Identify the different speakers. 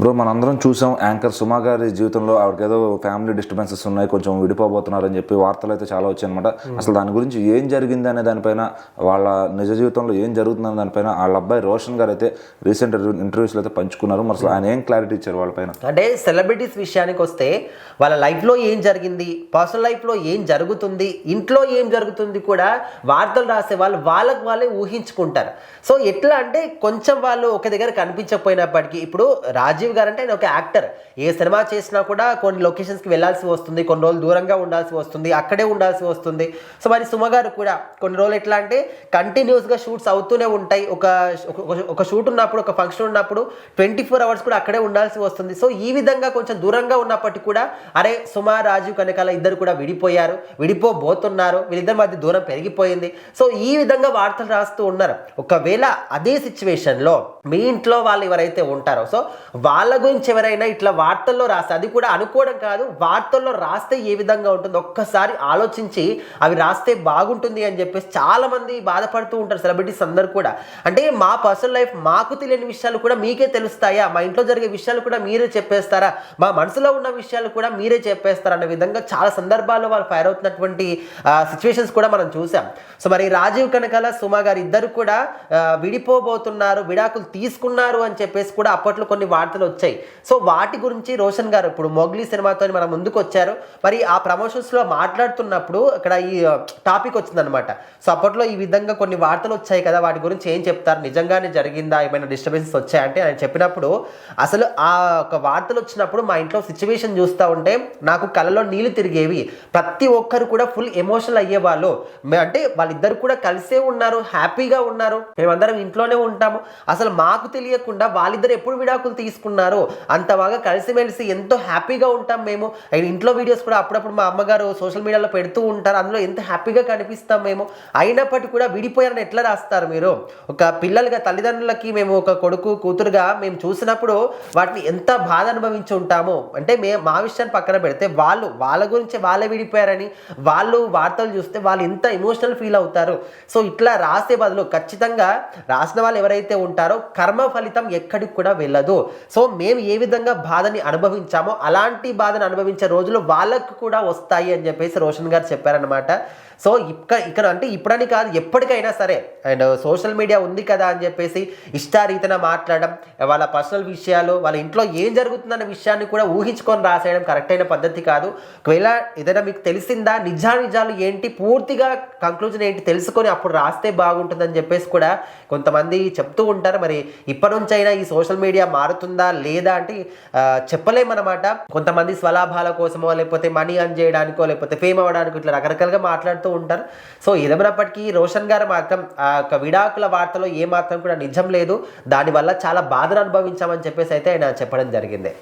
Speaker 1: Bro మనందరం చూసాం anchor సుమా గారి జీవితంలో ఆవిడకేదో ఫ్యామిలీ డిస్టర్బెన్సెస్ ఉన్నాయి, కొంచెం విడిపోబోతున్నారని చెప్పి వార్తలు అయితే చాలా వచ్చాయన్నమాట. అసలు దాని గురించి ఏం జరిగింది అనే దానిపైన, వాళ్ళ నిజ జీవితంలో ఏం జరుగుతుందనే దానిపైన వాళ్ళ అబ్బాయి రోషన్ గారు అయితే రీసెంట్ ఇంటర్వ్యూస్లో అయితే పంచుకున్నారు. మరి అసలు ఆయన ఏం క్లారిటీ ఇచ్చారు వాళ్ళపైన?
Speaker 2: అంటే సెలబ్రిటీస్ విషయానికి వస్తే వాళ్ళ లైఫ్లో ఏం జరిగింది, పర్సనల్ లైఫ్లో ఏం జరుగుతుంది, ఇంట్లో ఏం జరుగుతుంది కూడా వార్తలు రాసే వాళ్ళు వాళ్ళకి వాళ్ళే ఊహించుకుంటారు. సో ఎట్లా అంటే కొంచెం వాళ్ళు ఒక దగ్గర కనిపించకపోయినప్పటికీ, ఇప్పుడు రాజీవ్ గారు అంటే ఆయన ఒక యాక్టర్, ఏ సినిమా చేసినా కూడా కొన్ని లొకేషన్స్కి వెళ్ళాల్సి వస్తుంది, కొన్ని రోజులు దూరంగా ఉండాల్సి వస్తుంది, అక్కడే ఉండాల్సి వస్తుంది. సో మరి సుమ గారు కూడా కొన్ని రోజులు ఎట్లా అంటే కంటిన్యూస్గా షూట్స్ అవుతూనే ఉంటాయి. ఒక షూట్ ఉన్నప్పుడు, ఒక ఫంక్షన్ ఉన్నప్పుడు 24 hours కూడా అక్కడే ఉండాల్సి వస్తుంది. సో ఈ విధంగా కొంచెం దూరంగా ఉన్నప్పటికీ కూడా అరే సుమ రాజీవ్ కనకాల ఇద్దరు కూడా విడిపోయారు, విడిపోబోతున్నారు, వీళ్ళిద్దరి మధ్య దూరం పెరిగిపోయింది. సో ఈ విధంగా వార్తలు రాస్తూ ఉన్నారు. ఒకవేళ అదే సిచ్యువేషన్లో మీ ఇంట్లో వాళ్ళు ఎవరైతే ఉంటారో, సో వాళ్ళ గురించి ఎవరైనా ఇట్లా వార్తల్లో రాస్తే, అది కూడా అనుకోవడం కాదు, వార్తల్లో రాస్తే ఏ విధంగా ఉంటుందో ఒక్కసారి ఆలోచించి అవి రాస్తే బాగుంటుంది అని చెప్పేసి చాలా మంది బాధపడుతూ ఉంటారు సెలబ్రిటీస్ అందరు కూడా. అంటే మా పర్సనల్ లైఫ్ మాకు తెలియని విషయాలు కూడా మీకే తెలుస్తాయా, మా ఇంట్లో జరిగే విషయాలు కూడా మీరే చెప్పేస్తారా, మా మనసులో ఉన్న విషయాలు కూడా మీరే చెప్పేస్తారా అనే విధంగా చాలా సందర్భాల్లో వాళ్ళు ఫైర్ అవుతున్నటువంటి సిచ్యువేషన్స్ కూడా మనం చూసాం. సో మరి రాజీవ్ కనకాల సుమ గారు ఇద్దరు కూడా విడిపోబోతున్నారు, విడాకులు తీసుకున్నారు అని చెప్పేసి కూడా అప్పట్లో కొన్ని వార్తలు వచ్చాయి. సో వాటి గురించి రోషన్ గారు ఇప్పుడు మొగ్లీ సినిమాతో మన ముందుకు వచ్చారు. మరి ఆ ప్రమోషన్స్లో మాట్లాడుతున్నప్పుడు అక్కడ ఈ టాపిక్ వచ్చిందనమాట. సో అప్పట్లో ఈ విధంగా కొన్ని వార్తలు వచ్చాయి కదా, వాటి గురించి ఏం చెప్తారు, నిజంగానే జరిగిందా, ఏమైనా డిస్టర్బెన్సెస్ వచ్చాయంటే ఆయన చెప్పినప్పుడు, అసలు ఆ ఒక వార్తలు వచ్చినప్పుడు మా ఇంట్లో సిచ్యువేషన్ చూస్తూ ఉంటే నాకు కళ్ళలో నీళ్లు తిరిగేవి, ప్రతి ఒక్కరు కూడా ఫుల్ ఎమోషనల్ అయ్యేవాళ్ళు. అంటే వాళ్ళిద్దరు కూడా కలిసే ఉన్నారు, హ్యాపీగా ఉన్నారు, మేమందరం ఇంట్లోనే ఉంటాము, అసలు మాకు తెలియకుండా వాళ్ళిద్దరు ఎప్పుడు విడాకులు తీసుకున్నారు, అంత బాగా కలిసిమెలిసి ఎంతో హ్యాపీగా ఉంటాం మేము. ఇంట్లో వీడియోస్ కూడా అప్పుడప్పుడు మా అమ్మగారు సోషల్ మీడియాలో పెడుతూ ఉంటారు, అందులో ఎంత హ్యాపీగా కనిపిస్తాం మేము. అయినప్పటికీ కూడా విడిపోయారని ఎట్లా రాస్తారు మీరు? ఒక పిల్లలుగా తల్లిదండ్రులకి మేము ఒక కొడుకు కూతురుగా మేము చూసినప్పుడు వాటిని ఎంత బాధ అనుభవించి ఉంటాము. అంటే మా విషయాన్ని పక్కన పెడితే వాళ్ళ గురించి వాళ్ళే విడిపోయారని వాళ్ళు వార్తలు చూస్తే వాళ్ళు ఎంత ఎమోషనల్ ఫీల్ అవుతారు. సో ఇట్లా రాసే బదులు ఖచ్చితంగా రాసిన వాళ్ళు ఎవరైతే ఉంటారో కర్మ ఫలితం ఎక్కడికి కూడా వెళ్ళదు. సో మేము ఏ విధంగా బాధని అనుభవించామో అలాంటి బాధను అనుభవించే రోజులు వాళ్ళకు కూడా వస్తాయి అని చెప్పేసి రోషన్ గారు చెప్పారనమాట. సో ఇక్కడ అంటే ఇప్పుడని కాదు, ఎప్పటికైనా సరే, అండ్ సోషల్ మీడియా ఉంది కదా అని చెప్పేసి ఇష్టారీతన మాట్లాడడం, వాళ్ళ పర్సనల్ విషయాలు, వాళ్ళ ఇంట్లో ఏం జరుగుతుందన్న విషయాన్ని కూడా ఊహించుకొని రాసేయడం కరెక్ట్ అయిన పద్ధతి కాదు. ఒకవేళ ఏదైనా మీకు తెలిసిందా, నిజాలు ఏంటి, పూర్తిగా కంక్లూజన్ ఏంటి తెలుసుకొని అప్పుడు రాస్తే బాగుంటుందని చెప్పేసి కూడా కొంతమంది చెప్తూ ఉంటారు. మరి ఇప్పటి నుంచి అయినా ఈ సోషల్ మీడియా మారుతుందా లేదా అంటే చెప్పలేమన్నమాట. కొంతమంది స్వలాభాల కోసమో, లేకపోతే మనీ అర్న్ చేయడానికో, లేకపోతే ఫేమ్ అవ్వడానికో ఇట్లా రకరకాలుగా మాట్లాడుతూ ఉంటారు. సో ఏదేమైనప్పటికీ రోషన్ గారు మాత్రం ఆ యొక్క విడాకుల వార్తలో ఏ మాత్రం కూడా నిజం లేదు, దానివల్ల చాలా బాధను అనుభవించామని చెప్పేసి అయితే ఆయన చెప్పడం జరిగింది.